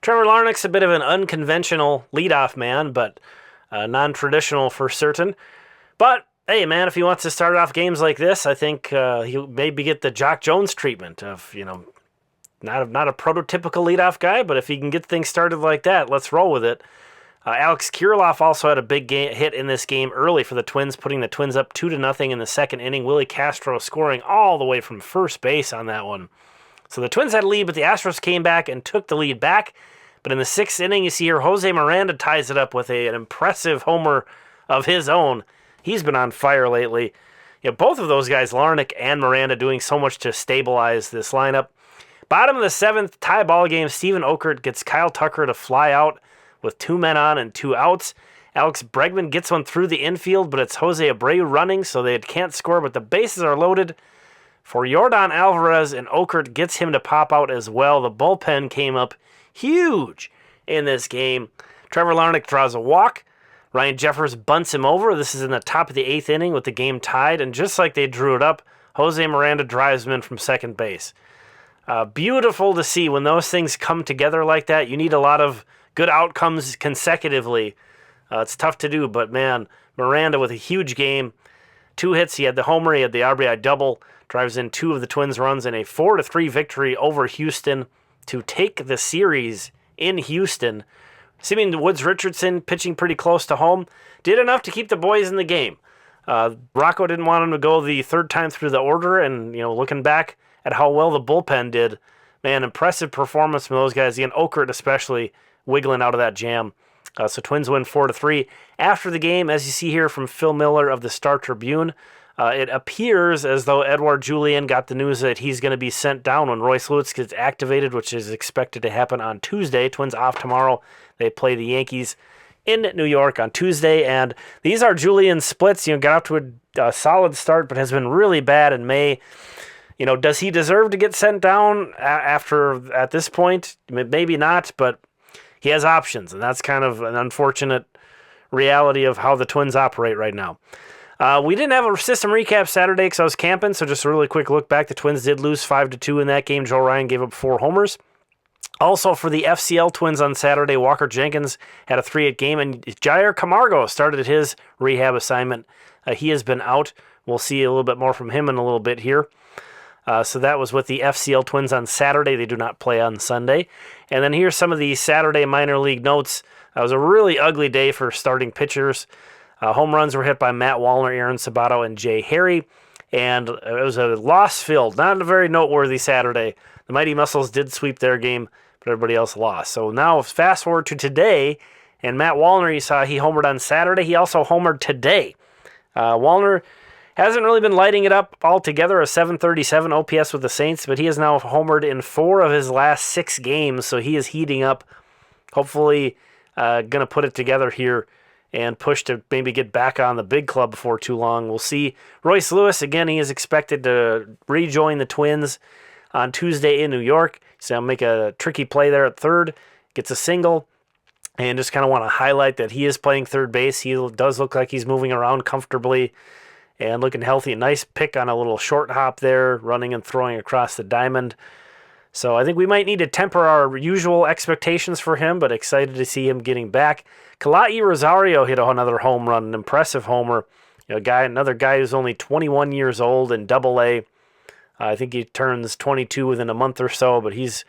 Trevor Larnach's a bit of an unconventional leadoff man, but non-traditional for certain. But hey, man, if he wants to start off games like this, I think he'll maybe get the Jock Jones treatment of, not a prototypical leadoff guy, but if he can get things started like that, let's roll with it. Alex Kirilloff also had a big hit in this game early for the Twins, putting the Twins up 2-0 in the second inning. Willie Castro scoring all the way from first base on that one. So the Twins had a lead, but the Astros came back and took the lead back. But in the sixth inning, you see here Jose Miranda ties it up with an impressive homer of his own. He's been on fire lately. Both of those guys, Larnach and Miranda, doing so much to stabilize this lineup. Bottom of the seventh, tie ball game. Steven Okert gets Kyle Tucker to fly out with 2 men on and 2 outs. Alex Bregman gets one through the infield, but it's Jose Abreu running, so they can't score, but the bases are loaded for Yordan Alvarez, and Okert gets him to pop out as well. The bullpen came up huge in this game. Trevor Larnach draws a walk. Ryan Jeffers bunts him over. This is in the top of the 8th inning with the game tied, and just like they drew it up, Jose Miranda drives him in from second base. Beautiful to see when those things come together like that. You need a lot of good outcomes consecutively. It's tough to do, but man, Miranda with a huge game. 2 hits, he had the homer, he had the RBI double, drives in 2 of the Twins' runs in a 4-3 victory over Houston to take the series in Houston. Seeming Woods Richardson pitching pretty close to home, did enough to keep the boys in the game. Rocco didn't want him to go the third time through the order, and looking back at how well the bullpen did, man, impressive performance from those guys. Again, Okert especially wiggling out of that jam. So Twins win 4-3. After the game, as you see here from Phil Miller of the Star-Tribune, it appears as though Edouard Julien got the news that he's going to be sent down when Royce Lewis gets activated, which is expected to happen on Tuesday. Twins off tomorrow. They play the Yankees in New York on Tuesday, and these are Julien's splits. Got off to a solid start, but has been really bad in May. Does he deserve to get sent down at this point? Maybe not, but he has options, and that's kind of an unfortunate reality of how the Twins operate right now. We didn't have a system recap Saturday because I was camping, so just a really quick look back. The Twins did lose 5-2 in that game. Joe Ryan gave up 4 homers. Also for the FCL Twins on Saturday, Walker Jenkins had a 3-hit game, and Jair Camargo started his rehab assignment. He has been out. We'll see a little bit more from him in a little bit here. So that was with the FCL Twins on Saturday. They do not play on Sunday. And then here's some of the Saturday minor league notes. It was a really ugly day for starting pitchers. Home runs were hit by Matt Wallner, Aaron Sabato, and Jay Harry. And it was a loss-filled, not a very noteworthy Saturday. The Mighty Muscles did sweep their game, but everybody else lost. So now fast forward to today, and Matt Wallner, you saw he homered on Saturday. He also homered today. Wallner hasn't really been lighting it up altogether, a 737 OPS with the Saints, but he has now homered in 4 of his last 6 games, so he is heating up. Hopefully going to put it together here and push to maybe get back on the big club before too long. We'll see. Royce Lewis, again, he is expected to rejoin the Twins on Tuesday in New York. So I'll make a tricky play there at third, gets a single, and just kind of want to highlight that he is playing third base. He does look like he's moving around comfortably and looking healthy. A nice pick on a little short hop there, running and throwing across the diamond. So I think we might need to temper our usual expectations for him, but excited to see him getting back. Kalai Rosario hit another home run, an impressive homer. Another guy who's only 21 years old in Double-A. I think he turns 22 within a month or so, but he's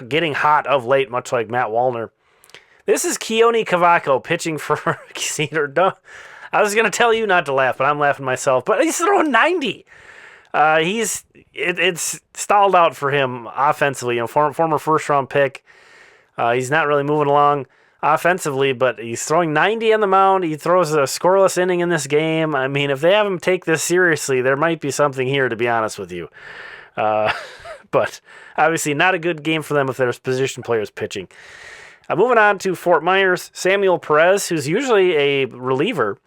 getting hot of late, much like Matt Wallner. This is Keone Cavaco pitching for Cedar. I was going to tell you not to laugh, but I'm laughing myself. But he's throwing 90. It's stalled out for him offensively. Former first-round pick. He's not really moving along offensively, but he's throwing 90 on the mound. He throws a scoreless inning in this game. I mean, if they have him take this seriously, there might be something here, to be honest with you. But obviously not a good game for them if there's position players pitching. Moving on to Fort Myers, Samuel Perez, who's usually a reliever,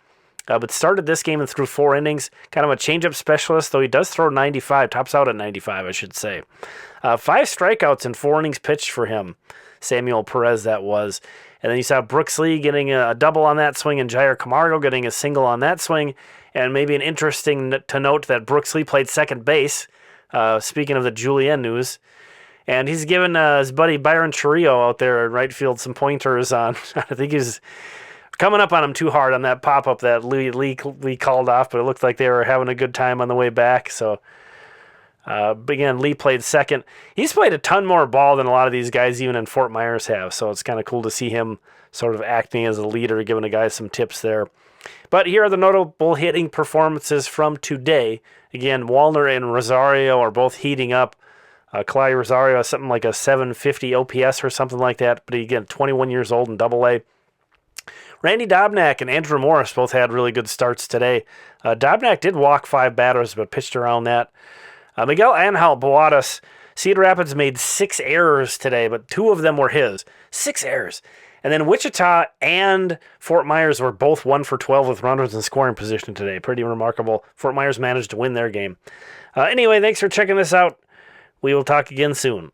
but started this game and threw 4 innings. Kind of a changeup specialist, though he does throw 95, tops out at 95, I should say. 5 strikeouts in 4 innings pitched for him, Samuel Perez that was. And then you saw Brooks Lee getting a double on that swing and Jair Camargo getting a single on that swing. And maybe an interesting to note that Brooks Lee played second base, speaking of the Julien news. And he's given his buddy Byron Chiriot out there in right field some pointers on. I think he's coming up on him too hard on that pop-up that Lee called off, but it looked like they were having a good time on the way back. So, again, Lee played second. He's played a ton more ball than a lot of these guys even in Fort Myers have, so it's kind of cool to see him sort of acting as a leader, giving the guys some tips there. But here are the notable hitting performances from today. Again, Wallner and Rosario are both heating up. Kalai Rosario has something like a 750 OPS or something like that, but again, 21 years old in Double-A. Randy Dobnak and Andrew Morris both had really good starts today. Dobnak did walk 5 batters, but pitched around that. Miguel Angel Boadas, Cedar Rapids made 6 errors today, but 2 of them were his. 6 errors. And then Wichita and Fort Myers were both 1 for 12 with runners in scoring position today. Pretty remarkable. Fort Myers managed to win their game. Anyway, thanks for checking this out. We will talk again soon.